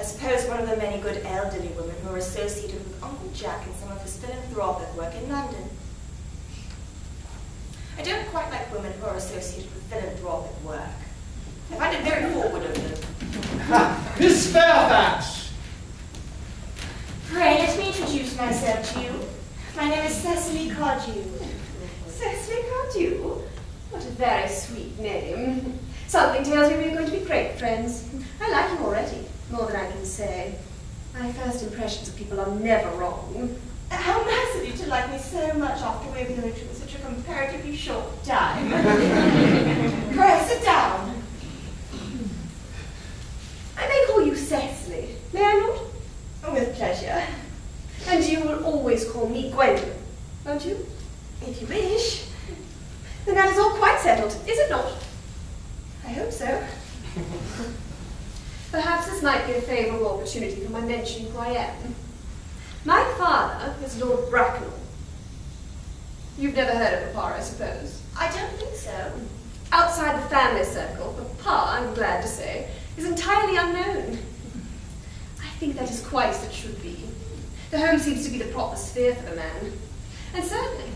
I suppose one of the many good elderly women who are associated with Uncle Jack in some of his philanthropic work in London. I don't quite like women who are associated with philanthropic work. I find it very forward of them. Miss Fairfax! Pray, let me introduce myself to you. My name is Cecily Cardew. Cecily Cardew? What a very sweet name. Something tells me we're going to be great friends. I like you already, more than I can say. My first impressions of people are never wrong. How nice of you to like me so much after we've known each other such a comparatively short time. Pray, sit down. I may call you Cecily, may I not? With pleasure. And you will always call me Gwendolyn, won't you? If you wish. Then that is all quite settled, is it not? I hope so. Perhaps this might be a favourable opportunity for my mentioning who I am. My father is Lord Bracknell. You've never heard of Papa, I suppose? I don't think so. Outside the family circle, Papa, I'm glad to say, is entirely unknown. I think that is quite as it should be. The home seems to be the proper sphere for the man. And certainly,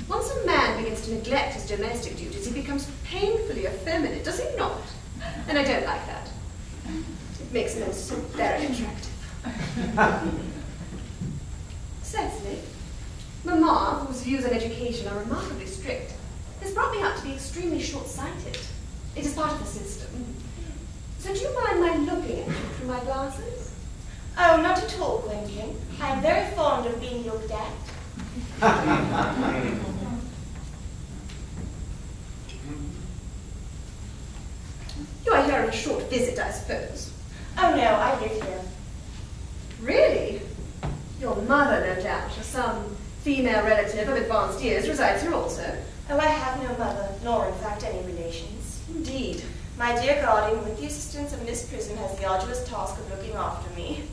once a man begins to neglect his domestic duties, he becomes painfully effeminate, does he not? And I don't like that. It makes men so very attractive. Cecily, Mamma, whose views on education are remarkably strict, has brought me up to be extremely short-sighted. It is part of the system. So do you mind my looking at you through my glasses? Oh, not at all, Gwendolyn. I am very fond of being looked at. You are here on a short visit, I suppose. Oh no, I live here. Really? Your mother, no doubt, or some female relative of advanced years, resides here also. Oh, I have no mother, nor in fact any relations. Indeed. My dear guardian, with the assistance of Miss Prism, has the arduous task of looking after me.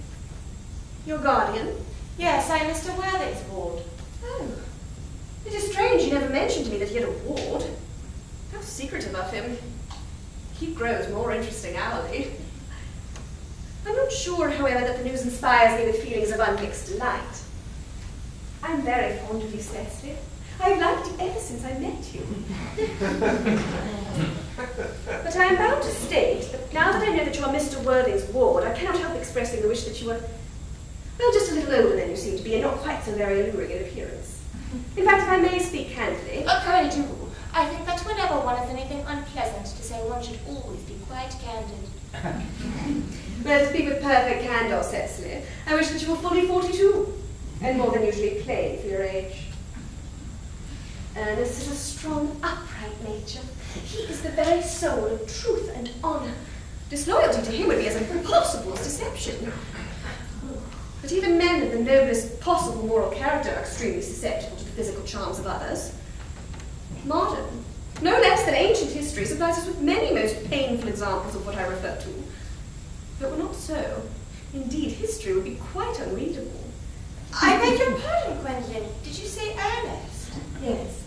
Your guardian? Yes, I am Mr. Worthing's ward. Oh. It is strange you never mentioned to me that he had a ward. How secretive of him. He grows more interesting hourly. I'm not sure, however, that the news inspires me with feelings of unmixed delight. I'm very fond of you, Cecily. I've liked you ever since I met you. But I am bound to state that now that I know that you are Mr. Worthing's ward, I cannot help expressing the wish that you were, well, just a little older than you seem to be, and not quite so very alluring in appearance. In fact, if I may speak candidly... Pray do. I think that whenever one has anything unpleasant to say, one should always be quite candid. Well, to speak with perfect candour, Cecily, I wish that you were fully 42, and more than usually plain for your age. Ernest is a strong, upright nature. He is the very soul of truth and honour. Disloyalty to him would be as impossible as deception. But even men of the noblest possible moral character are extremely susceptible to the physical charms of others. Modern, no less than ancient history, supplies us with many most painful examples of what I refer to. If it were not so, indeed, history would be quite unreadable. I beg your pardon, Gwendolyn. Did you say Ernest? Yes.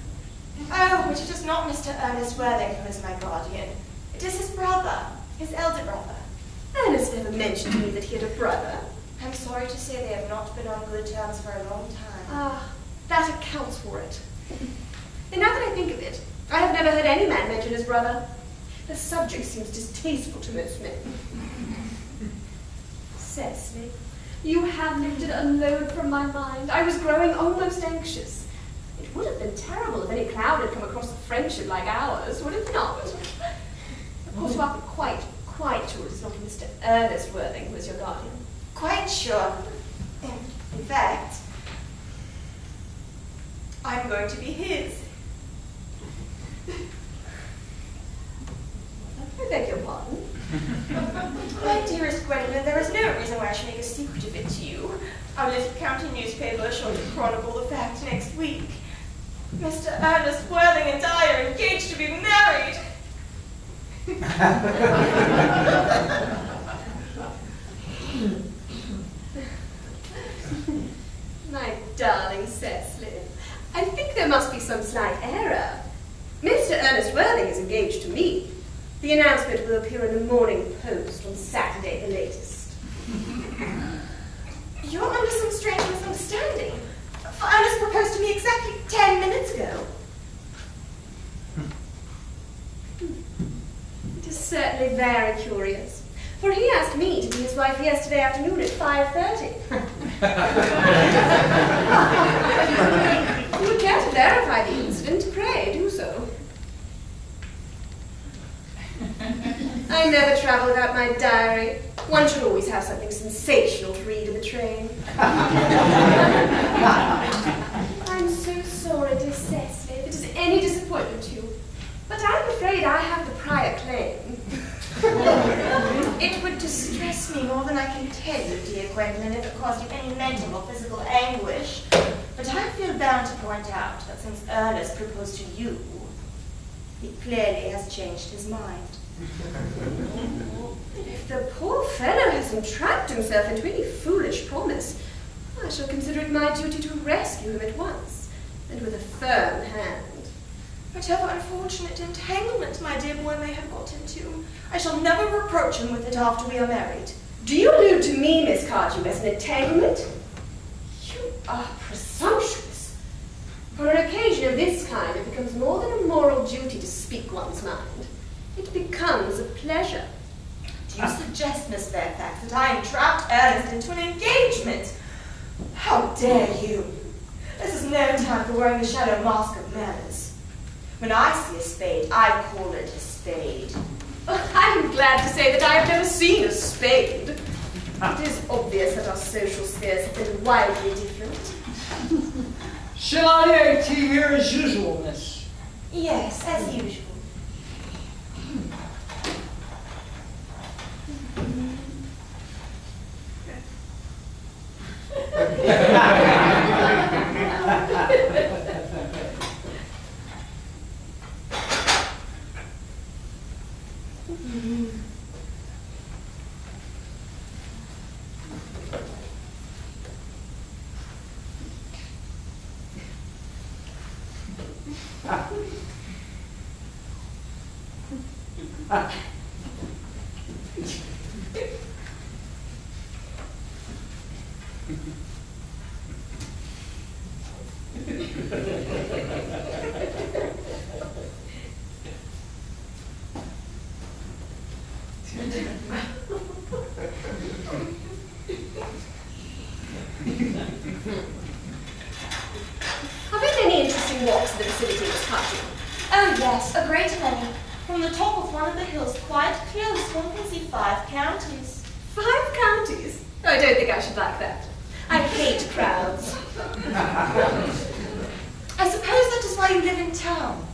Oh, but it is not Mr. Ernest Worthing who is my guardian. It is his brother, his elder brother. Ernest never mentioned to me that he had a brother. I'm sorry to say they have not been on good terms for a long time. Ah, that accounts for it. And now that I think of it, I have never heard any man mention his brother. The subject seems distasteful to most men. Cecily, you have lifted a load from my mind. I was growing almost anxious. It would have been terrible if any cloud had come across a friendship like ours, would it not? Of course, you are quite sure it's not Mr. Ernest Worthing who is your guardian. Quite sure. In fact, I'm going to be his. I beg your pardon. My dearest Gwendolyn, there is no reason why I should make a secret of it to you. Our little county newspaper is sure to chronicle the fact next week. Mr. Ernest Worthing and I are engaged to be married. My darling Cecily, I think there must be some slight error. Mr. Ernest Worthing is engaged to me. The announcement will appear in the Morning Post on Saturday the latest. was some strange misunderstanding. Ernest proposed to me exactly 10 minutes ago. It is certainly very curious, for he asked me to be his wife yesterday afternoon at 5:30. If you would care to verify the incident, pray do so. I never travel without my diary. One should always have something sensational to read in the train. I'm so sorry, dear Cecily, if it is any disappointment to you, but I'm afraid I have the prior claim. It would distress me more than I can tell you, dear Gwendolyn, if it caused you any mental or physical anguish. But I feel bound to point out that since Ernest proposed to you, he clearly has changed his mind. If the poor fellow has entrapped himself into any foolish promise, I shall consider it my duty to rescue him at once, and with a firm hand. Whatever unfortunate entanglement my dear boy may have got into, I shall never reproach him with it after we are married. Do you allude to me, Miss Cardew, as an entanglement? You are presumptuous. On an occasion of this kind, it becomes more than a moral duty to speak one's mind. It becomes a pleasure. Do you suggest, Miss Fairfax, that I entrapped Ernest into an engagement? How dare you? This is no time for wearing the shadow mask of manners. When I see a spade, I call it a spade. I'm glad to say that I have never seen a spade. It is obvious that our social spheres have been widely different. Shall I have tea here as usual, miss? Yes, as usual. Have you any interesting walks in the vicinity of this country? Oh yes, a great many. From the top of one of the hills, quite close, one can see 5 counties. 5 counties? Oh, I don't think I should like that. I hate crowds. I suppose that is why you live in town.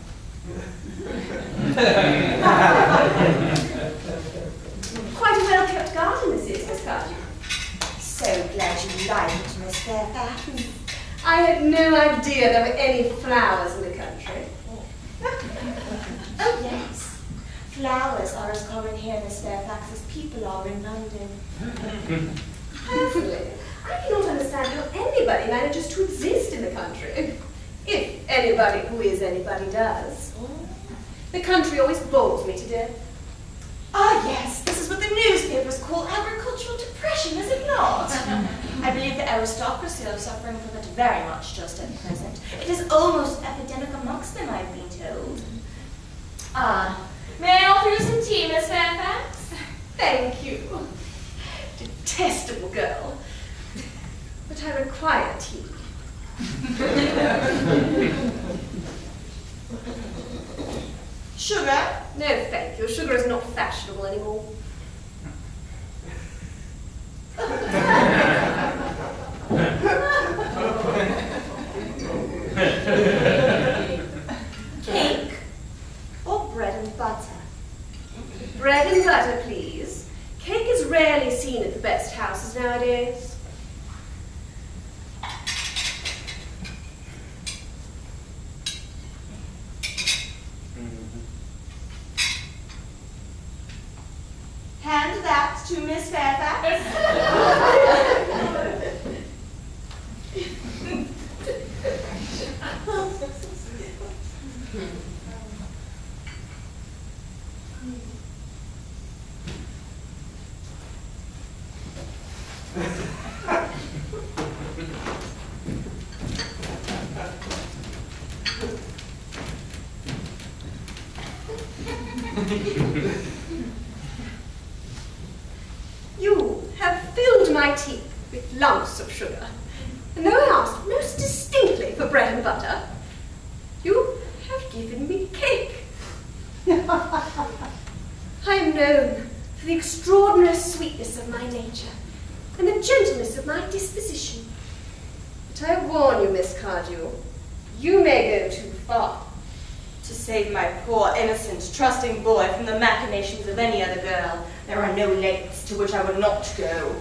Quite a well-kept garden this is, Miss Cardew. So glad you like it, Miss Fairfax. I had no idea there were any flowers in the country. Oh yes. Flowers are as common here, Miss Fairfax, as people are in London. Personally, I cannot understand how anybody manages to exist in the country. If anybody who is anybody does. The country always bores me to death. Ah yes, this is what the newspapers call agricultural depression, is it not? I believe the aristocracy are suffering from it very much just at present. It is almost epidemic amongst them, I've been told. Ah, may I offer you some tea, Miss Fairfax? Thank you. Detestable girl. But I require tea. Sugar? No, thank you. Sugar is not fashionable anymore. Cake? Or bread and butter? Bread and butter, please. Cake is rarely seen at the best houses nowadays. Hand that to Miss Fairfax. You have filled my teeth with lumps of sugar, and though I asked most distinctly for bread and butter, you have given me cake. I am known for the extraordinary sweetness of my nature and the gentleness of my disposition. But I warn you, Miss Cardew, you may go too far. To save my poor, innocent, trusting boy from the machinations of any other girl, there are no lengths to which I would not go.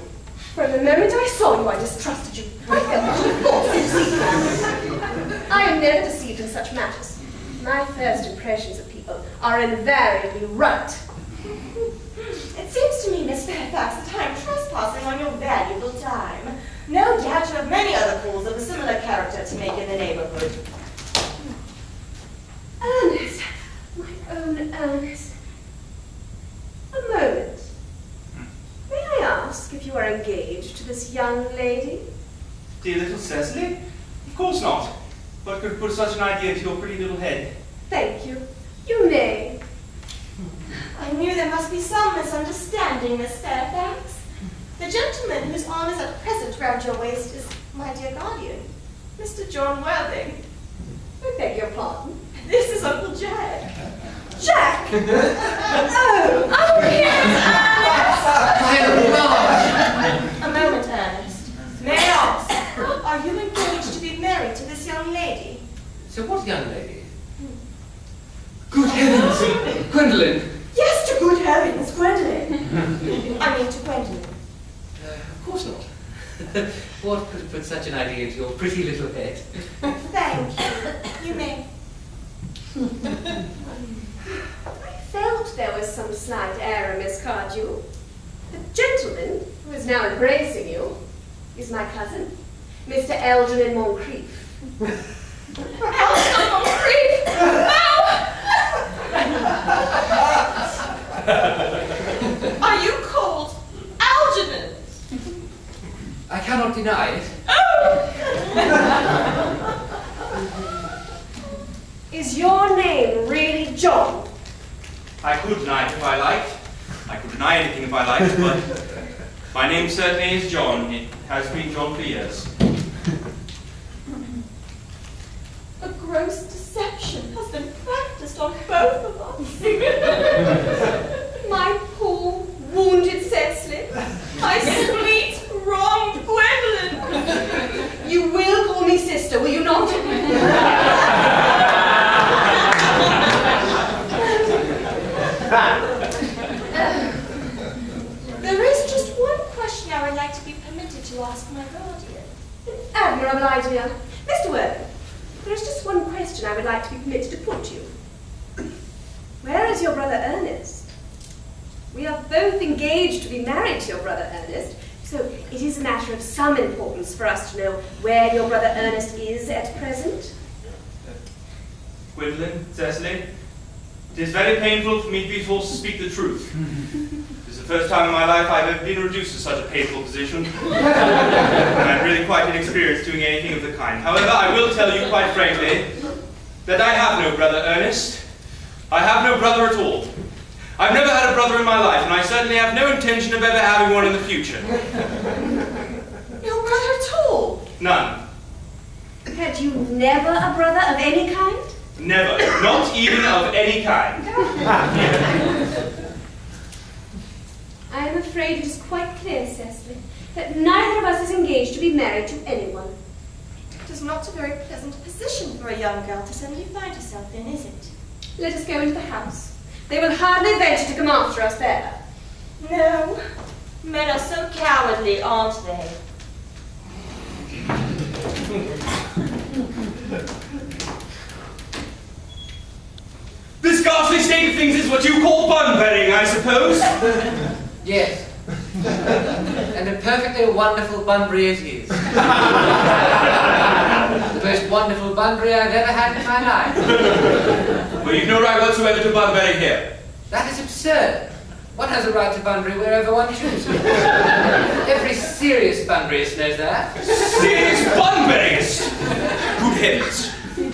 From the moment I saw you, I distrusted you. I felt that you forced deceit. I am never deceived in such matters. My first impressions of people are invariably right. It seems to me, Miss Fairfax, that I am trespassing on your valuable time. No doubt you have many other calls of a similar character to make in the neighborhood. Ernest, my own Ernest. A moment. May I ask if you are engaged to this young lady? Dear little Cecily? Of course not. What could put such an idea into your pretty little head? Thank you. You may. I knew there must be some misunderstanding, Miss Fairfax. The gentleman whose arm is at present round your waist is my dear guardian, Mr. John Worthing. I beg your pardon. This is Uncle Jack. Jack! Oh, yes, Ernest! A moment, Ernest. May I ask, are you engaged to be married to this young lady? So what young lady? Good heavens! Gwendolen! Yes, to good heavens, Gwendolen. I mean to Gwendolen. Of course not. What could have put such an idea into your pretty little head? Thank you. You may. I felt there was some slight error, Miss Cardew. The gentleman who is now embracing you is my cousin, Mr. Algernon Moncrief. Algernon Moncrief! Are you called Algernon? I cannot deny it. Is your name really John? I could deny it if I liked. I could deny anything if I liked, but my name certainly is John. It has been John for years. A gross deception has been practiced on both of us. My poor, wounded Cecily. My sweet, wronged Gwendolen. You will call me sister, will you not? There is just one question I would like to be permitted to ask my guardian. An admirable idea. Mr. Worthing, there is just one question I would like to be permitted to put to you. Where is your brother Ernest? We are both engaged to be married to your brother Ernest, so it is a matter of some importance for us to know where your brother Ernest is at present. Gwendolen, Cecily, it is very painful for me to be forced to speak the truth. This is the first time in my life I've ever been reduced to such a painful position. And I'm really quite inexperienced doing anything of the kind. However, I will tell you quite frankly that I have no brother Ernest. I have no brother at all. I've never had a brother in my life, and I certainly have no intention of ever having one in the future. No brother at all? None. Had you never a brother of any kind? Never. Not even of any kind. I am afraid it is quite clear, Cecily, that neither of us is engaged to be married to anyone. It is not a very pleasant position for a young girl to suddenly find herself in, is it? Let us go into the house. They will hardly venture to come after us there. No. Men are so cowardly, aren't they? This ghastly state of things is what you call bun-bedding, I suppose? Yes. And a perfectly wonderful bunbury it is. The most wonderful bunbury I've ever had in my life. Well, you've no right whatsoever to bun-bedding here. That is absurd. One has a right to bunbury wherever one chooses. Every serious bunburyist knows that. Serious bun-beddingist! Good heavens.